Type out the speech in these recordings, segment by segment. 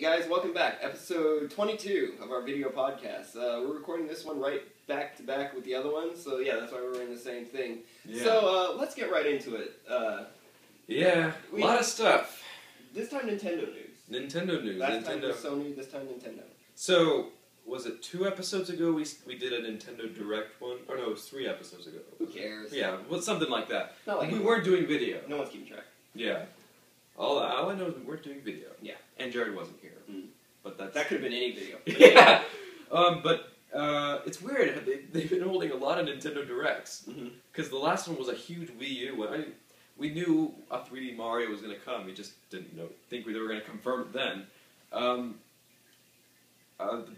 guys, welcome back. Episode 22 of our video podcast. We're recording this one right back to back with the other one, so yeah, that's why we're wearing the same thing. Yeah. So let's get right into it. A lot of stuff. This time Nintendo news. Nintendo news. Last time was Sony, this time Nintendo. So, was it 2 episodes ago we did a Nintendo Direct one? Or no, it was 3 episodes ago. Who cares? Yeah, well, something like that. Not like we weren't doing video. No one's keeping track. Yeah. All I know is we weren't doing video. Yeah. And Jared wasn't here. Mm. But that could have been any video. Yeah. It's weird. They've been holding a lot of Nintendo Directs. Because the last one was a huge Wii U one. We knew a 3D Mario was going to come. We just didn't think they were going to confirm it then.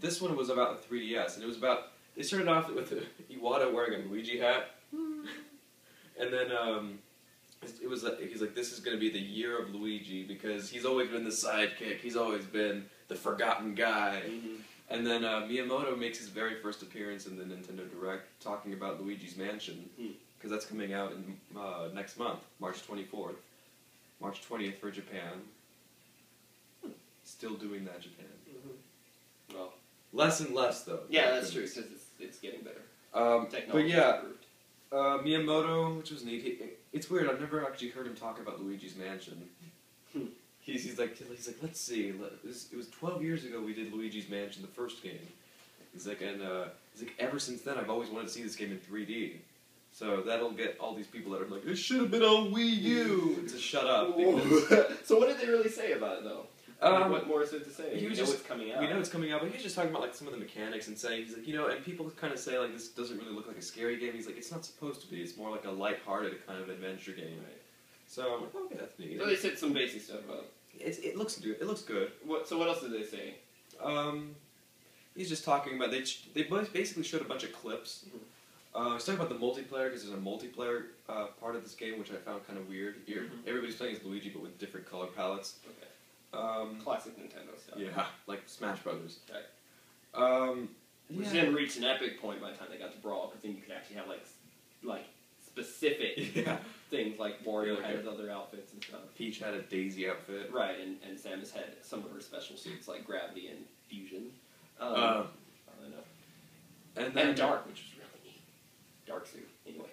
This one was about the 3DS, and it was about... They started off with Iwata wearing a Luigi hat. And then... It was he's like, this is going to be the year of Luigi, because he's always been the sidekick, he's always been the forgotten guy. And then Miyamoto makes his very first appearance in the Nintendo Direct, talking about Luigi's Mansion, because that's coming out in next month, March 24th. March 20th for Japan. Still doing that, Japan. Well, less and less, though. Yeah, that's true, because it's getting better. Technology but yeah, Miyamoto, which was neat. It's weird. I've never actually heard him talk about Luigi's Mansion. He's like, let's see. It was 12 years ago we did Luigi's Mansion, the first game. He's like, ever since then I've always wanted to see this game in 3D. So that'll get all these people that are like, it should have been on Wii U to shut up. So what did they really say about it though? What more is there to say? He was it's coming out. We know it's coming out, but he was just talking about like some of the mechanics and saying, he's like, and people kind of say like this doesn't really look like a scary game. He's like, it's not supposed to be. It's more like a light-hearted kind of adventure game. Right. So I'm like, okay, that's neat. So they said some basic stuff about it. It looks good. It looks good. So what else did they say? He's just talking about they basically showed a bunch of clips. He's talking about the multiplayer, because there's a multiplayer part of this game which I found kind of weird. Everybody's playing as Luigi, but with different color palettes. Okay. Classic Nintendo stuff. Yeah, like Smash Brothers. Right. Which then reached an epic point by the time they got to Brawl, because then you could actually have like specific things, like Wario had his other outfits and stuff. Peach had a Daisy outfit. Right, and Samus had some of her special suits, like Gravity and Fusion. I don't know. And Dark, which was really neat. Dark suit, anyway.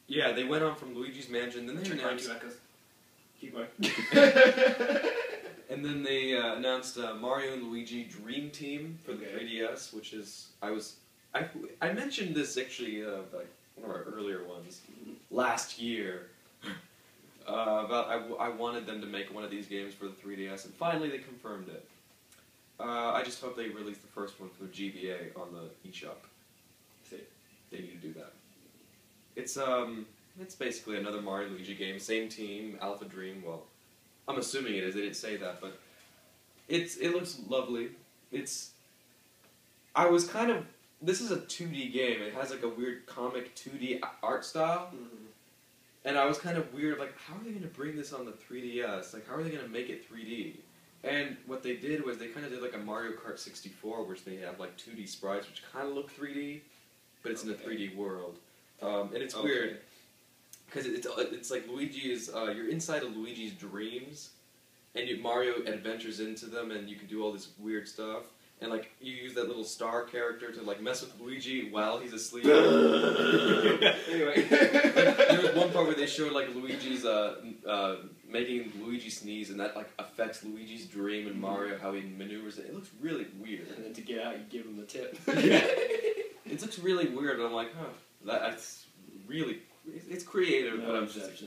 Yeah, they went on from Luigi's Mansion, then they announced... Keep going. And then they announced Mario and Luigi Dream Team for the 3DS, which is... I mentioned this actually, like one of our earlier ones, last year, about I wanted them to make one of these games for the 3DS, and finally they confirmed it. I just hope they release the first one for GBA on the eShop. See, they need to do that. It's basically another Mario and Luigi game, same team, Alpha Dream. Well, I'm assuming it is. They didn't say that, but it looks lovely. This is a 2D game. It has like a weird comic 2D art style. And I was kind of weird, like, how are they going to bring this on the 3DS? Like, how are they going to make it 3D? And what they did was they kind of did like a Mario Kart 64, which they have like 2D sprites, which kind of look 3D, but it's in a 3D world. And it's weird, because it's like Luigi is, you're inside of Luigi's dreams, and Mario adventures into them, and you can do all this weird stuff. And like, you use that little star character to like mess with Luigi while he's asleep. Anyway, there was one part where they showed like Luigi's making Luigi sneeze, and that like affects Luigi's dream, and Mario how he maneuvers it. It looks really weird. And then to get out, you give him the tip. It looks really weird. And I'm like, that's really. It's creative, but I'm just...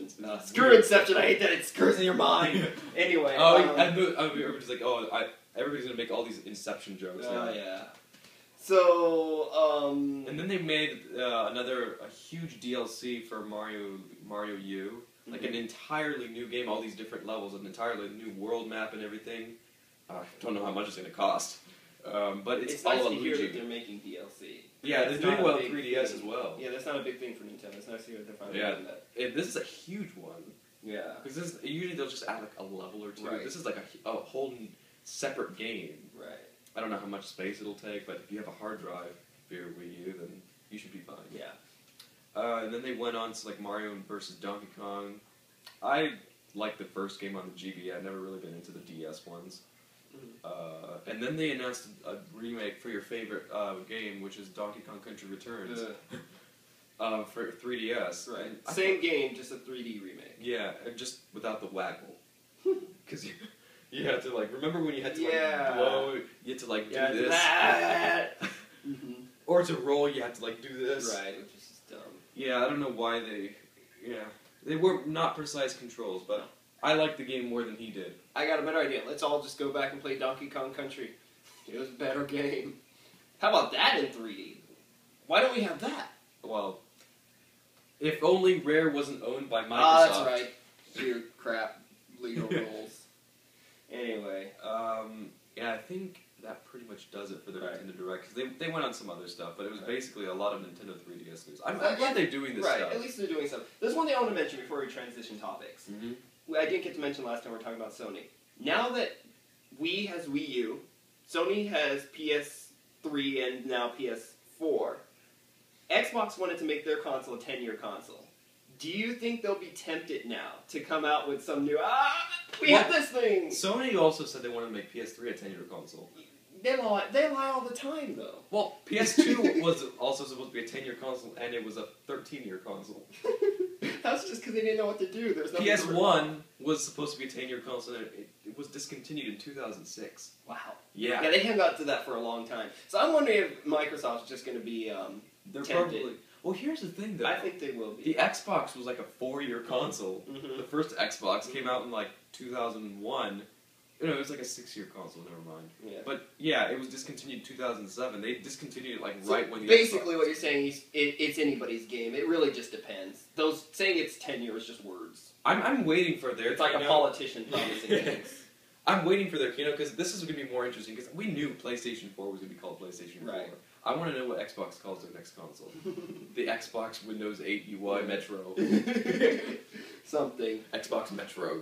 Screw Inception, I hate that it screws in your mind. Anyway. Everybody's like, everybody's gonna make all these Inception jokes now. Yeah. So, And then they made a huge DLC for Mario U. Like an entirely new game, all these different levels, an entirely new world map and everything. I don't know how much it's gonna cost. But it's all nice to Luigi. hear that they're making DLC. Yeah, they're doing well with 3DS as well. Yeah, that's not a big thing for Nintendo. It's nice to hear that they're finally doing that. This is a huge one. Yeah. Because usually they'll just add like a level or two. Right. This is like a whole separate game. Right. I don't know how much space it'll take, but if you have a hard drive for your Wii U, then you should be fine. Yeah. And then they went on to like Mario vs. Donkey Kong. I liked the first game on the GBA. I've never really been into the DS ones. And then they announced a remake for your favorite game, which is Donkey Kong Country Returns. For 3DS. Right. Same game, just a 3D remake. Yeah, just without the waggle. Because you had to, like, remember when you had to, blow, you had to, like, do this? That. Or to roll, you had to, like, do this. Right, which is dumb. Yeah, I don't know why they were not precise controls, but I liked the game more than he did. I got a better idea. Let's all just go back and play Donkey Kong Country. It was a better game. How about that in 3D? Why don't we have that? Well, if only Rare wasn't owned by Microsoft. That's right. Weird crap legal rules. Anyway. Yeah, I think that pretty much does it for the Nintendo Direct. Because they went on some other stuff, but it was basically a lot of Nintendo 3DS news. I'm glad they're doing this stuff. Right, at least they're doing stuff. There's one thing I want to mention before we transition topics. I didn't get to mention last time we were talking about Sony. Now that Wii has Wii U, Sony has PS3 and now PS4, Xbox wanted to make their console a 10-year console. Do you think they'll be tempted now to come out with some new, we have this thing? Sony also said they wanted to make PS3 a 10-year console. They lie all the time, though. Well, PS2 was also supposed to be a 10-year console, and it was a 13-year console. That's just because they didn't know what to do. There's PS1 was supposed to be a 10-year console, and it was discontinued in 2006. Wow. Yeah. Yeah, they hung out to that for a long time. So I'm wondering if Microsoft's just going to be They're tempted. probably... Well, here's the thing, though. I think they will be. The Xbox was like a 4-year console. The first Xbox came out in like 2001. No, it was like a 6-year console, never mind. Yeah. But yeah, it was discontinued in 2007. They discontinued it like so right when the basically Xbox... what you're saying is it's anybody's game. It really just depends. Those saying it's 10 years is just words. I'm waiting for their It's like a politician promising things. I'm waiting for their keynote because this is going to be more interesting because we knew PlayStation 4 was going to be called PlayStation 4. Right. I want to know what Xbox calls their next console. The Xbox Windows 8 UI Metro. Something. Xbox Metro.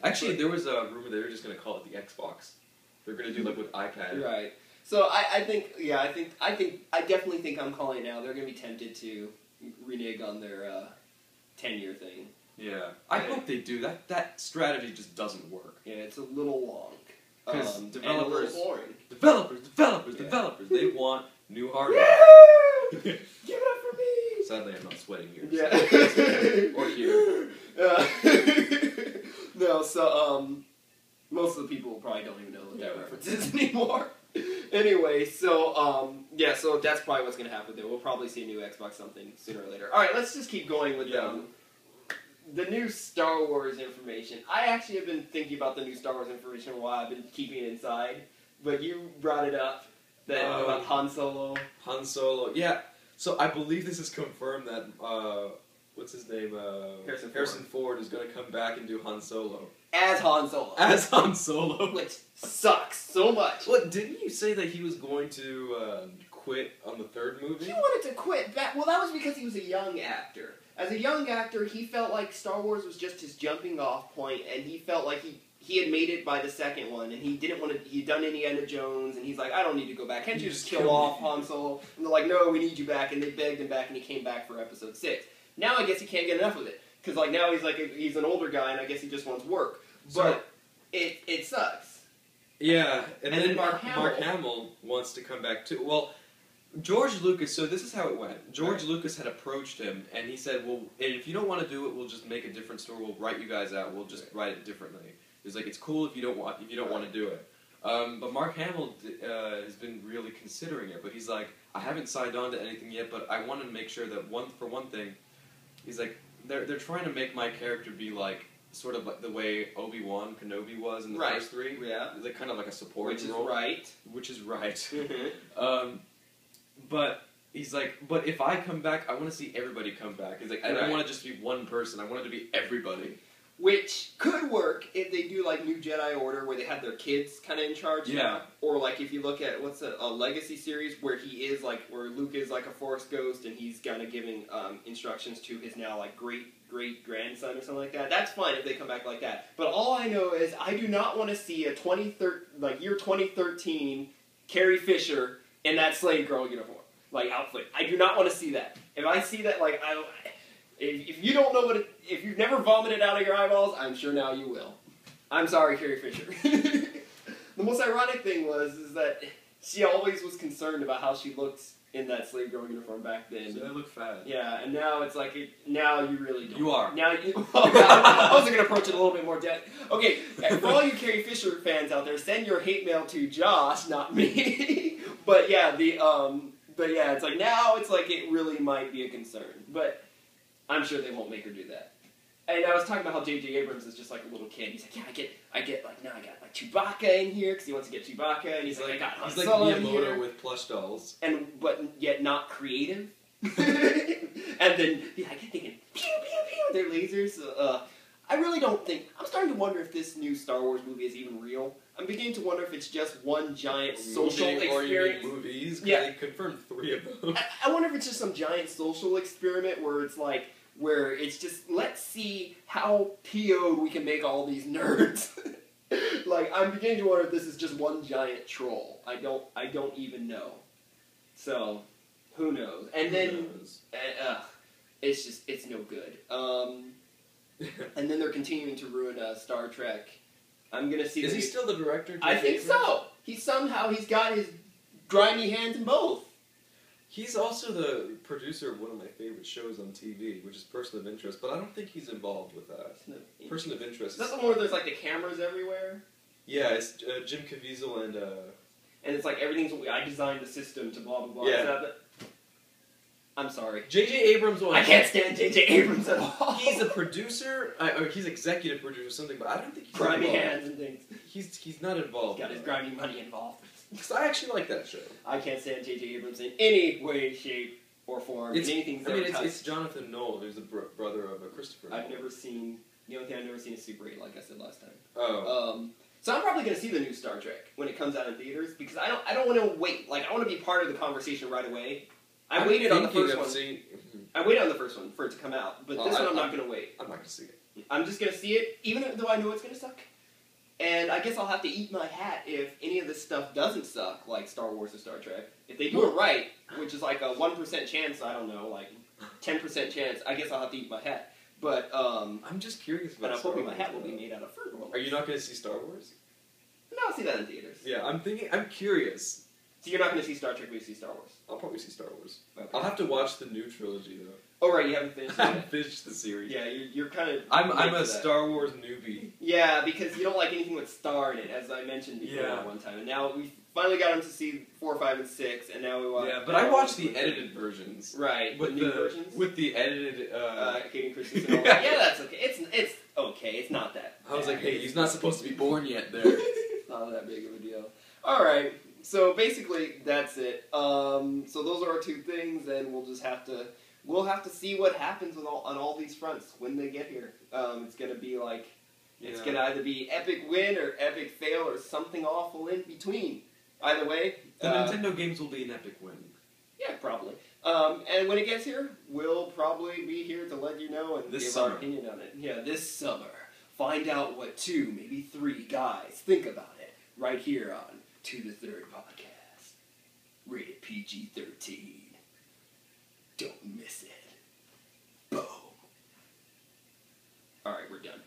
Actually, there was a rumor they were just going to call it the Xbox. They're going to do like with iPad. Right. So I definitely think I'm calling it now. They're going to be tempted to renege on their 10-year thing. Yeah. I hope they do. That strategy just doesn't work. Yeah, it's a little long. Because and a little boring. Developers, they want new hardware. Give it up for me! Sadly, I'm not sweating here. Yeah. Or here. No, so, most of the people probably don't even know what that reference is anymore. Anyway, so, so that's probably what's going to happen there. We'll probably see a new Xbox something sooner or later. Alright, let's just keep going with the new Star Wars information. I actually have been thinking about the new Star Wars information a while. I've been keeping it inside. But you brought it up, about Han Solo. Han Solo, yeah. So I believe this is confirmed that, what's his name? Harrison Ford is going to come back and do Han Solo. As Han Solo. As Han Solo. Which sucks so much. Well, didn't you say that he was going to quit on the third movie? He wanted to quit back. Well, that was because he was a young actor. As a young actor, he felt like Star Wars was just his jumping off point, and he felt like he had made it by the second one, and he didn't want to. He'd done Indiana Jones, and he's like, I don't need to go back. Can't you just kill off Han Solo? And they're like, no, we need you back, and they begged him back, and he came back for Episode 6. Now I guess he can't get enough of it because like now he's an older guy, and I guess he just wants work. But it sucks. Yeah, and then Mark Hamill wants to come back too. Well. George Lucas, so this is how it went. George Lucas had approached him, and he said, well, if you don't want to do it, we'll just make a different story. We'll write you guys out. We'll just write it differently. He's like, it's cool if you don't want to do it. But Mark Hamill has been really considering it, but he's like, I haven't signed on to anything yet, but I want to make sure that, for one thing, he's like, they're trying to make my character be like, sort of like the way Obi-Wan Kenobi was in the first three. Yeah. Like kind of like a supporting role. Which is right. But he's like, but if I come back, I want to see everybody come back. He's like, I don't want to just be one person. I want it to be everybody. Which could work if they do like New Jedi Order, where they have their kids kind of in charge. Yeah. Or like if you look at a Legacy series where he is like, where Luke is like a Force ghost and he's kind of giving instructions to his now like great grandson or something like that. That's fine if they come back like that. But all I know is I do not want to see a year 2013 Carrie Fisher in that Slave Girl uniform, like outfit. I do not want to see that. If I see that, like if you don't know if you've never vomited out of your eyeballs, I'm sure now you will. I'm sorry, Carrie Fisher. most ironic thing is that she always was concerned about how she looked in that slave girl uniform back then. So I look fat. Yeah, and now it's like, now you really don't. You are. Now you, oh God, I was going to approach it a little bit more depth. Okay, for all you Carrie Fisher fans out there, send your hate mail to Josh, not me. But yeah, it's like, now it's like it really might be a concern. But I'm sure they won't make her do that. And I was talking about how J.J. Abrams is just like a little kid. He's like, yeah, I get like, now I got like Chewbacca in here, because he wants to get Chewbacca, and he's like, I got Han Solo in here. Miyamoto with plush dolls. But yet not creative. And then he's like, thinking, pew, pew, pew, their lasers. I really don't think, I'm starting to wonder if this new Star Wars movie is even real. I'm beginning to wonder if it's just one giant social experience. Movies, yeah. They confirmed 3 of them. I wonder if it's just some giant social experiment where it's like, where it's just, let's see how PO'd we can make all these nerds. Like, I'm beginning to wonder if this is just one giant troll. I don't even know. So, who knows? And then, it's no good. And then they're continuing to ruin Star Trek. I'm gonna see. Is he still the director? I think so. He's got his grimy hands in both. He's also the producer of one of my favorite shows on TV, which is Person of Interest, but I don't think he's involved with that. Person of Interest. Is that the one where there's like the cameras everywhere? Yeah, it's Jim Caviezel and... And it's like everything's... I designed the system to blah, blah, blah. Yeah. I'm sorry. J.J. Abrams was... I can't stand J.J. Abrams at all. He's a producer, or he's executive producer or something, but I don't think he's grimy involved. Hands and things. He's not involved. He's got his grimy money involved. Because I actually like that show. I can't stand J.J. Abrams in any way, shape, or form. It's Jonathan Nolan, who's the brother of Christopher Nolan. I've never seen... The only thing I've never seen is Super 8, like I said last time. Oh. So I'm probably going to see the new Star Trek when it comes out in theaters, because I don't want to wait. Like, I want to be part of the conversation right away. I waited on the first one. I waited on the first one for it to come out, but this one I'm not going to wait. I'm not going to see it. I'm just going to see it, even though I know it's going to suck. And I guess I'll have to eat my hat if any of this stuff doesn't suck, like Star Wars or Star Trek. If they do it right, which is like a 1% chance, I don't know, like 10% chance, I guess I'll have to eat my hat. But, I'm just curious about Star Wars. And I'm hoping my hat will be made out of fur roll. Are you not going to see Star Wars? No, I'll see that in theaters. Yeah, I'm curious. So you're not going to see Star Trek, but you see Star Wars? I'll probably see Star Wars. Okay. I'll have to watch the new trilogy, though. Oh, right, you haven't finished it. I haven't finished the series. Yeah, you're kind of... I'm a Star Wars newbie. Yeah, because you don't like anything with Star in it, as I mentioned before one time. And now we finally got him to see 4, 5, and 6, and now we watch... Yeah, but I watched the edited versions. Right, with the new versions? With the edited... Hayden Christensen and all that. Yeah, that's okay. It's okay. It's not that I was like, hey, he's not supposed to be born yet there. It's not that big of a deal. Alright, so basically, that's it. So those are our 2 things, and we'll just have to... We'll have to see what happens on all these fronts when they get here. It's going to be like... It's going to either be epic win or epic fail or something awful in between. Either way... The Nintendo games will be an epic win. Yeah, probably. And when it gets here, we'll probably be here to let you know and give our opinion on it. Yeah, this summer. Find out what 2, maybe 3 guys think about it right here on To the Third Podcast. Rated PG-13. Don't miss it. Boom. Alright, we're done.